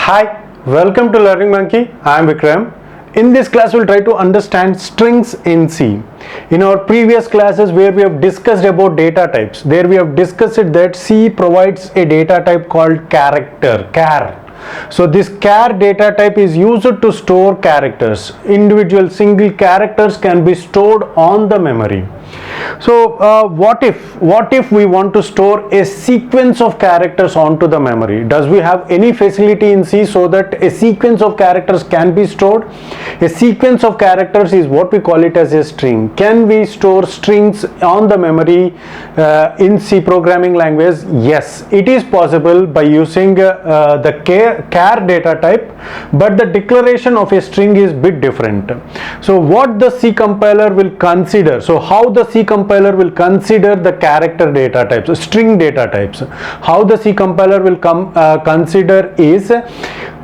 Hi, welcome to Learning Monkey. I am Vikram. In this class, we'll try to understand strings in C. In our previous classes where we have discussed about data types, there we have discussed it that C provides a data type called character, char. So this char data type is used to store characters. Individual single characters can be stored on the memory. So what if we want to store a sequence of characters onto the memory? Does we have any facility in C so that a sequence of characters can be stored? A sequence of characters is what we call it as a string. Can we store strings on the memory in C programming language? Yes, it is possible by using the char data type, but the declaration of a string is bit different. So what the C compiler will consider, so how the C compiler will consider the character data types, string data types, how the C compiler will consider is,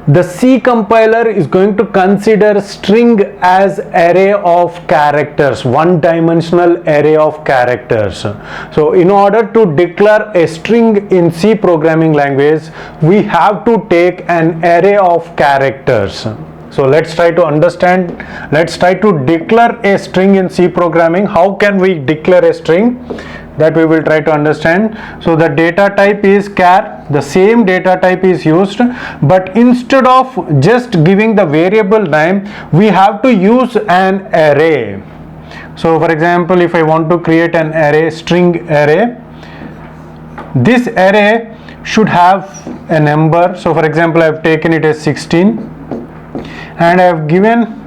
the C compiler is going to consider string as array of characters, one-dimensional array of characters. So in order to declare a string in C programming language, we have to take an array of characters. So let's try to understand, let's try to declare a string in C programming. How can we declare a string? That we will try to understand. So the data type is char, the same data type is used, but instead of just giving the variable name, we have to use an array. So for example, if I want to create an array, string array, this array should have a number. So for example, I have taken it as 16 and I have given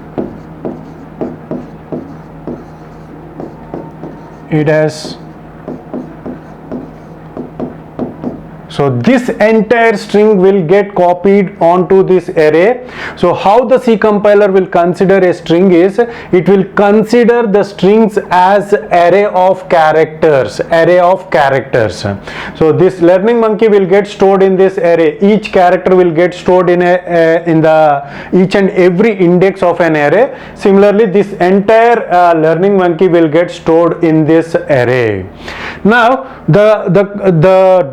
it as, so this entire string will get copied onto this array. So how the C compiler will consider a string is, it will consider the strings as array of characters, array of characters. So this Learning Monkey will get stored in this array. Each character will get stored in the each and every index of an array. Similarly, this entire Learning Monkey will get stored in this array. Now the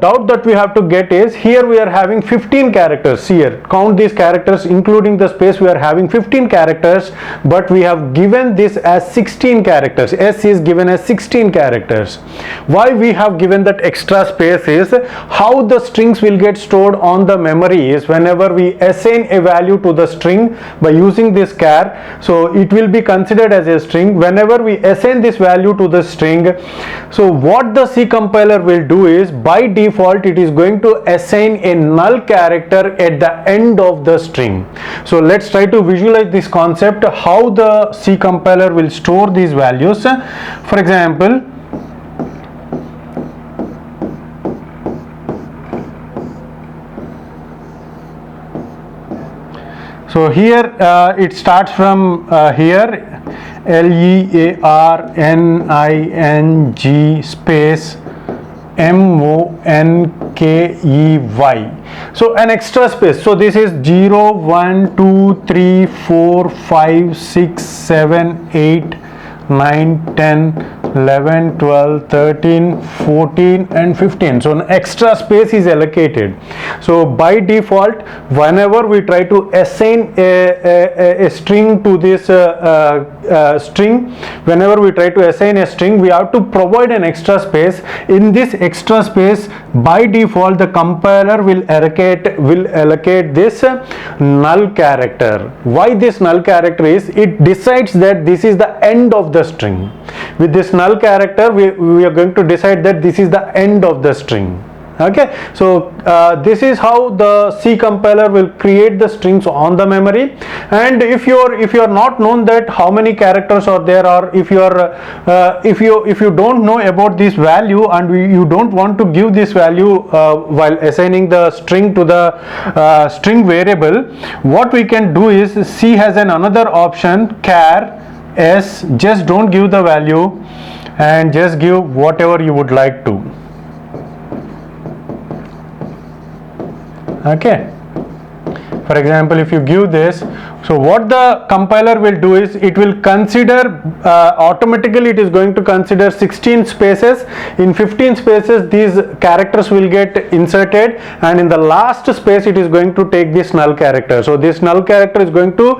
doubt that we have to get is, here we are having 15 characters. Here, count these characters including the space, we are having 15 characters, but we have given this as 16 characters. S is given as 16 characters. Why we have given that extra space is, how the strings will get stored on the memory is, whenever we assign a value to the string by using this char, so it will be considered as a string. Whenever we assign this value to the string, so what the C compiler will do is, by default it is going to assign a null character at the end of the string. So let's try to visualize this concept, how the C compiler will store these values. For example, so here it starts from here, LEARNING space MONKEY. So an extra space. So this is 0, 1, 2, 3, 4, 5, 6, 7, 8, 9, 10, 11, 12, 13, 14 and 15. So an extra space is allocated. So by default, whenever we try to assign a string to this string, whenever we try to assign a string, we have to provide an extra space. In this extra space, by default the compiler will allocate this null character. Why this null character is, it decides that this is the end of the string. With this null character, we are going to decide that this is the end of the string. Okay, so this is how the C compiler will create the strings on the memory. And if you're not known that how many characters are there, or if you don't know about this value and you don't want to give this value while assigning the string to the string variable, what we can do is, C has another option, char S, just don't give the value and just give whatever you would like to. Okay, for example, if you give this, So what the compiler will do is it will consider automatically it is going to consider 16 spaces. In 15 spaces these characters will get inserted, and in the last space it is going to take this null character. So this null character is going to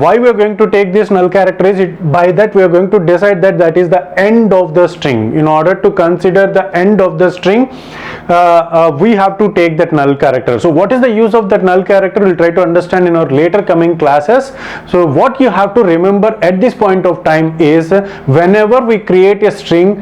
why we are going to take this null character is by that we are going to decide that that is the end of the string. In order to consider the end of the string, we have to take that null character. So what is the use of that null character? We'll try to understand in our later coming classes. So what you have to remember at this point of time is whenever we create a string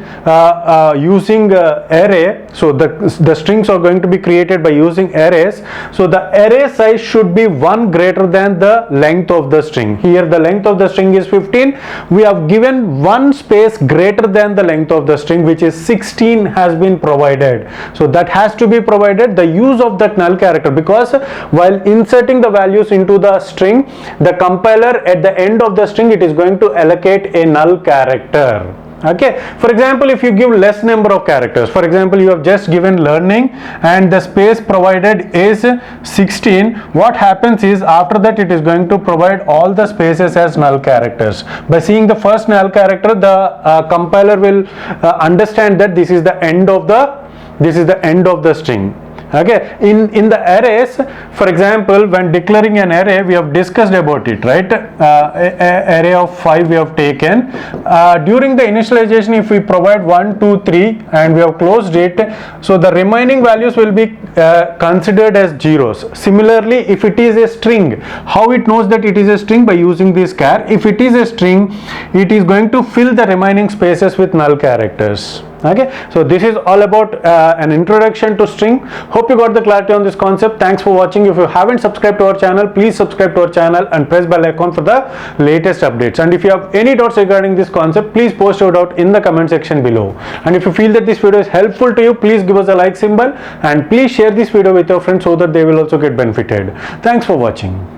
using array, so the strings are going to be created by using arrays. So the array size should be 1 greater than the length of the string. Here the length of the string is 15. We have given one space greater than the length of the string, which is 16 has been provided. So that has to be provided. The use of that null character, because while inserting the values into the string, the compiler at the end of the string it is going to allocate a null character. Okay, for example, if you give less number of characters, for example you have just given learning and the space provided is 16, what happens is after that it is going to provide all the spaces as null characters. By seeing the first null character, the compiler will understand that this is the end of the string. Okay, in the arrays, for example, when declaring an array, we have discussed about it, right? Array of 5 we have taken. During the initialization, if we provide 1 2 3 and we have closed it, so the remaining values will be considered as zeros. Similarly, if it is a string, how it knows that it is a string? By using this char. If it is a string, it is going to fill the remaining spaces with null characters. Okay, so this is all about an introduction to string. Hope you got the clarity on this concept. Thanks for watching. If you haven't subscribed to our channel, please subscribe to our channel and press bell icon for the latest updates. And if you have any doubts regarding this concept, please post your doubt in the comment section below. And if you feel that this video is helpful to you, please give us a like symbol and please share this video with your friends so that they will also get benefited. Thanks for watching.